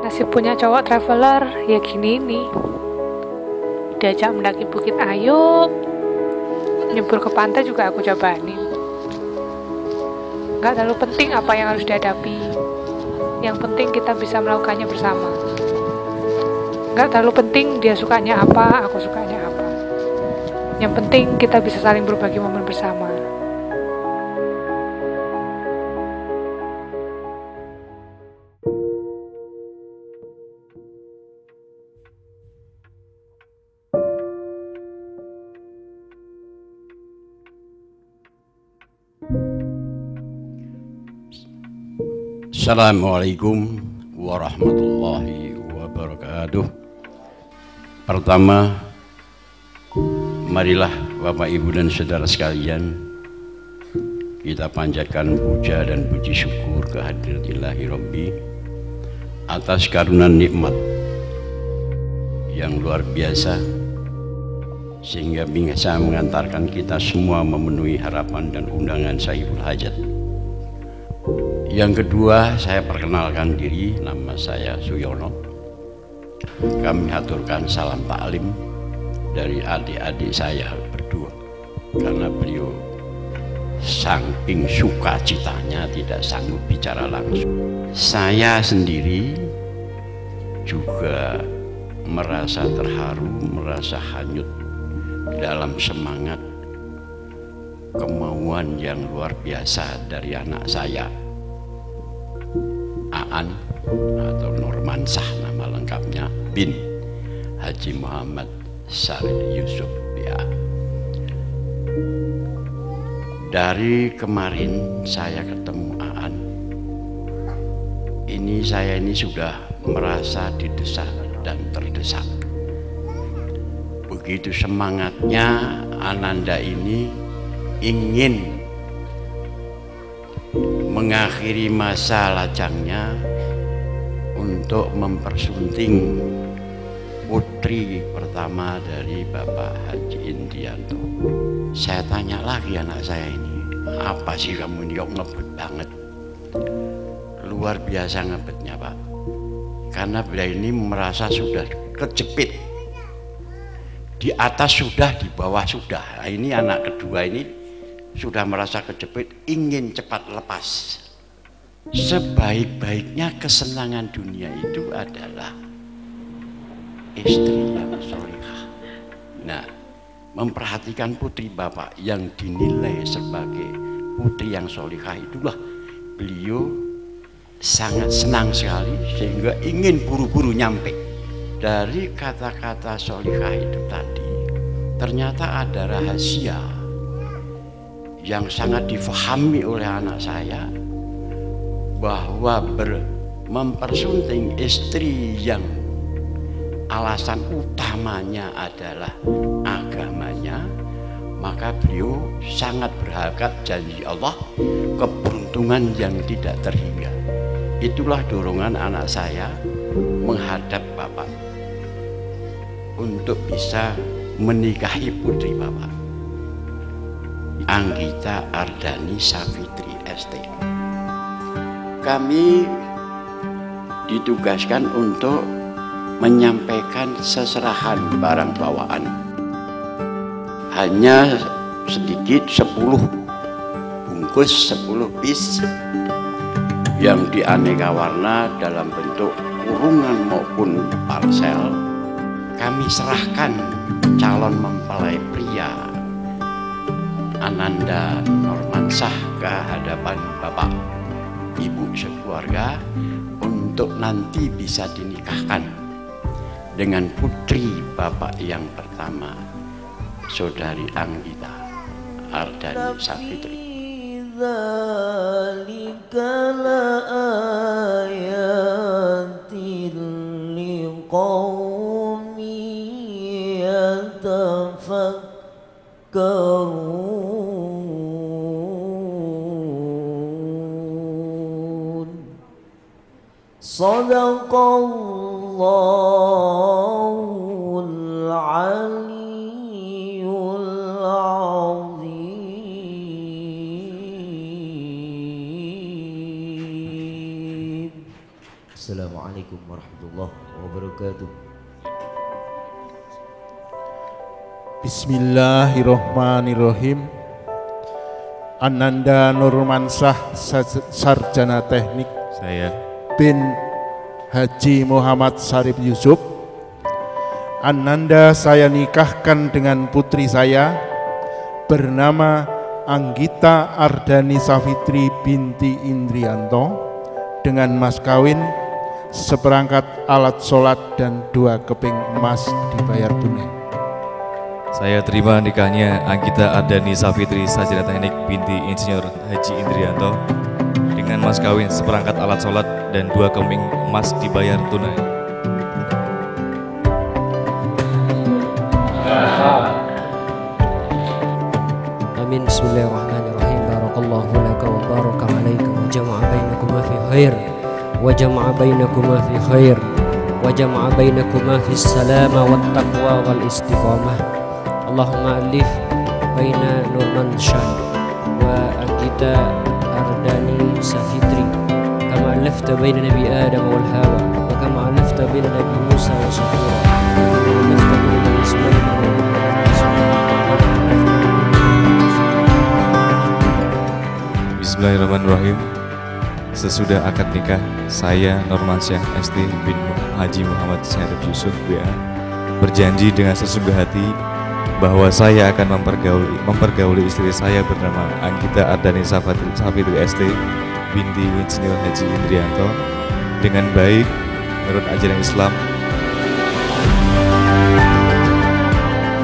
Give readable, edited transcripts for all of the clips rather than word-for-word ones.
Nasib punya cowok traveler ya gini nih. Diajak mendaki Bukit Ayub, nyebur ke pantai juga aku cobain. Gak terlalu penting apa yang harus dihadapi, yang penting kita bisa melakukannya bersama. Gak terlalu penting dia sukanya apa, aku sukanya apa. Yang penting kita bisa saling berbagi momen bersama. Assalamualaikum warahmatullahi wabarakatuh. Pertama, marilah Bapak Ibu dan saudara sekalian, kita panjatkan puja dan puji syukur kehadirat-Ilahi Rabbi atas karunia nikmat yang luar biasa sehingga bisa mengantarkan kita semua memenuhi harapan dan undangan Sahibul Hajat. Yang kedua, saya perkenalkan diri, nama saya Suyono. Kami aturkan salam taklim dari adik-adik saya berdua, karena beliau saking sukacitanya tidak sanggup bicara langsung. Saya sendiri juga merasa terharu, merasa hanyut dalam semangat kemauan yang luar biasa dari anak saya, Aan atau Nurmansah nama lengkapnya, bin Haji Muhammad Syarif Yusuf ya. Dari kemarin saya ketemu Aan, saya ini sudah merasa didesak dan terdesak. Begitu semangatnya Ananda ini ingin mengakhiri masa lajangnya untuk mempersunting putri pertama dari Bapak Haji Indianto. Saya tanya lagi anak saya ini, apa sih kamu ini kok ngebet banget? Luar biasa ngebetnya Pak, karena beliau ini merasa sudah kejepit, di atas sudah, di bawah sudah. Nah, ini anak kedua ini sudah merasa kejepit, ingin cepat lepas. Sebaik-baiknya kesenangan dunia itu adalah istri yang solihah. Nah, memperhatikan putri Bapak yang dinilai sebagai putri yang solihah itulah beliau sangat senang sekali, sehingga ingin buru-buru nyampe. Dari kata-kata solihah itu tadi ternyata ada rahasia yang sangat difahami oleh anak saya, bahwa mempersunting istri yang alasan utamanya adalah agamanya, maka beliau sangat berharap janji Allah keberuntungan yang tidak terhingga. Itulah dorongan anak saya menghadap Bapak untuk bisa menikahi putri Bapak, Anggita Ardani Safitri ST. Kami ditugaskan untuk menyampaikan seserahan barang bawaan. Hanya sedikit, 10 bungkus, 10 bis yang dianeka warna dalam bentuk kurungan maupun parsel. Kami serahkan calon mempelai pria Ananda Nurmansah ke hadapan Bapak Ibu sekeluarga untuk nanti bisa dinikahkan dengan putri Bapak yang pertama, Saudari Anggita Ardani Safitri. Sadaqallahul aliyyul azim. Assalamualaikum warahmatullahi wabarakatuh. Bismillahirrohmanirrohim. Ananda Nurmansah, sarjana teknik. Saya Bin Haji Muhammad Sarif Yusuf. Ananda saya nikahkan dengan putri saya bernama Anggita Ardani Safitri binti Indrianto dengan mas kawin seperangkat alat sholat dan 2 keping emas dibayar tunai. Saya terima nikahnya Anggita Ardani Safitri, sarjana teknik binti Insinyur Haji Indrianto dengan mas kawin seperangkat alat sholat dan 2 keping emas dibayar tunai. Amin. Bismillahirrahmanirrahim. Barakallahu laka wa baraka alaika wa jama'a bainakuma fi khair wa jama'a bainakuma fi khair wa jama'a bainakuma fi salama wat taqwa wal istiqamah. Allahumma alif baina Nurmansyah wa Anggita Ardani Safitri kama alafta baina Nabi Adam wal Hawa wa kama alafta baina Nabi Musa wa Safira wa alafta baina Ismail wa Bismillahirrahmanirrahim. Sesudah akad nikah, saya Nurmansyah ST bin Haji Muhammad Sarif Yusuf BA berjanji dengan sesungguh hati bahwa saya akan mempergauli istri saya bernama Anggita Ardani Safitri ST binti Insinyur Haji Indrianto dengan baik menurut ajaran Islam.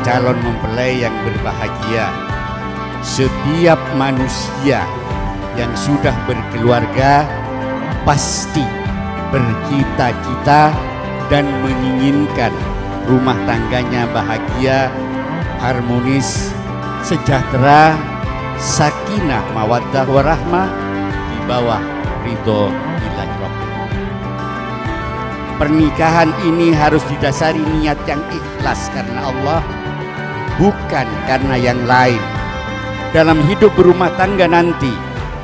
Calon mempelai yang berbahagia, setiap manusia yang sudah berkeluarga pasti bercita-cita dan menginginkan rumah tangganya bahagia, harmonis, sejahtera, sakinah, mawaddah warahmah di bawah ridho ilahi Rabbih. Pernikahan ini harus didasari niat yang ikhlas karena Allah, bukan karena yang lain. Dalam hidup berumah tangga nanti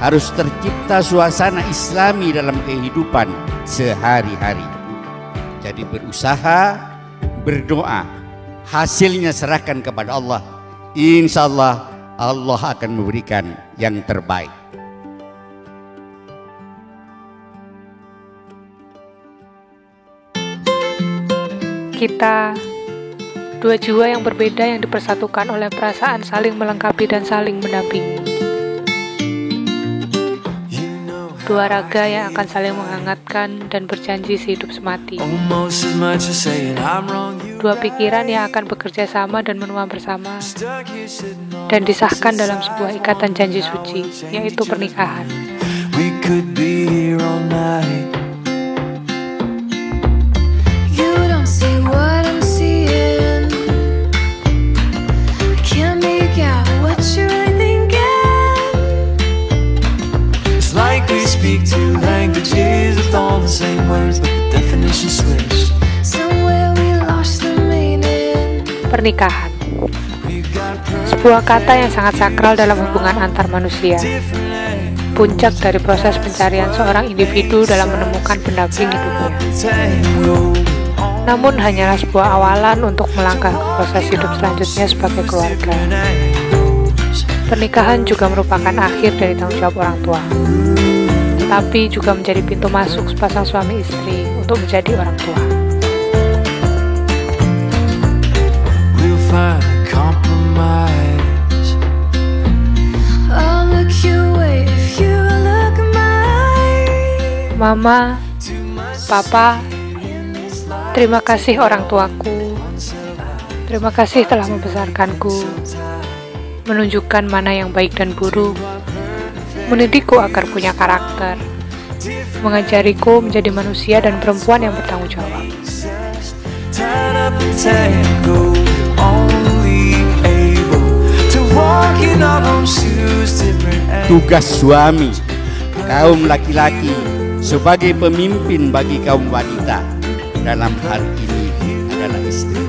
harus tercipta suasana Islami dalam kehidupan sehari-hari. Jadi berusaha, berdoa, hasilnya serahkan kepada Allah. Insya Allah, Allah akan memberikan yang terbaik. Kita dua jiwa yang berbeda yang dipersatukan oleh perasaan saling melengkapi dan saling mendampingi. Dua raga yang akan saling menghangatkan dan berjanji sehidup semati. Dua pikiran yang akan bekerja sama dan menua bersama dan disahkan dalam sebuah ikatan janji suci, yaitu pernikahan. Speak two languages with all the same words, but the definition switched. Somewhere we lost the meaning. Pernikahan, sebuah kata yang sangat sakral dalam hubungan antar manusia. Puncak dari proses pencarian seorang individu dalam menemukan pendamping hidupnya. Namun hanyalah sebuah awalan untuk melangkah ke proses hidup selanjutnya sebagai keluarga. Pernikahan juga merupakan akhir dari tanggung jawab orang tua, tapi juga menjadi pintu masuk sepasang suami istri untuk menjadi orang tua. Mama, Papa, terima kasih orang tuaku. Terima kasih telah membesarkanku, menunjukkan mana yang baik dan buruk, mendidikku agar punya karakter, mengajariku menjadi manusia dan perempuan yang bertanggung jawab. Tugas suami, kaum laki-laki sebagai pemimpin bagi kaum wanita dalam hal ini adalah istri.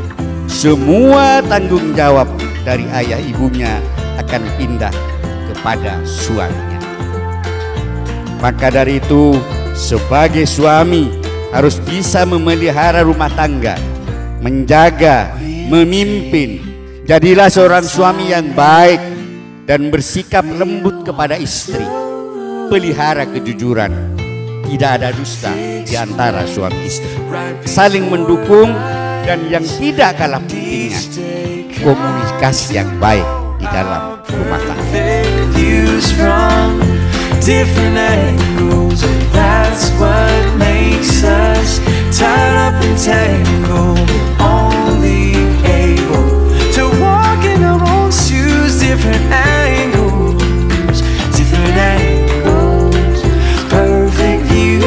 Semua tanggung jawab dari ayah ibunya akan pindah kepada suaminya. Maka dari itu, sebagai suami harus bisa memelihara rumah tangga, menjaga, memimpin. Jadilah seorang suami yang baik dan bersikap lembut kepada istri. Pelihara kejujuran, tidak ada dusta di antara suami istri. Saling mendukung, dan yang tidak kalah pentingnya, komunikasi yang baik di dalam rumah tangga. Different angles, that's what makes us tied up and tangled, only able to walk in our own shoes. Different angles, perfect view, perfect view.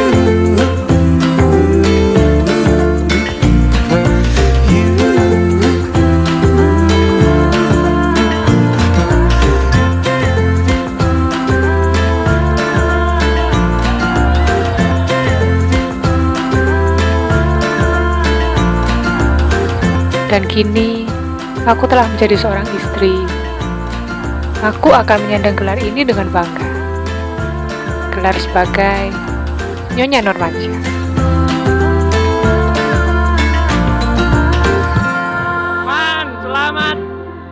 Dan kini, aku telah menjadi seorang istri. Aku akan menyandang gelar ini dengan bangga. Gelar sebagai Nyonya Nurmansyah. Man, selamat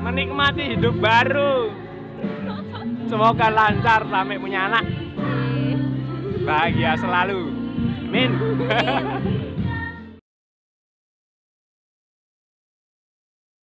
menikmati hidup baru. Semoga lancar sampai punya anak. Bahagia selalu. Amin.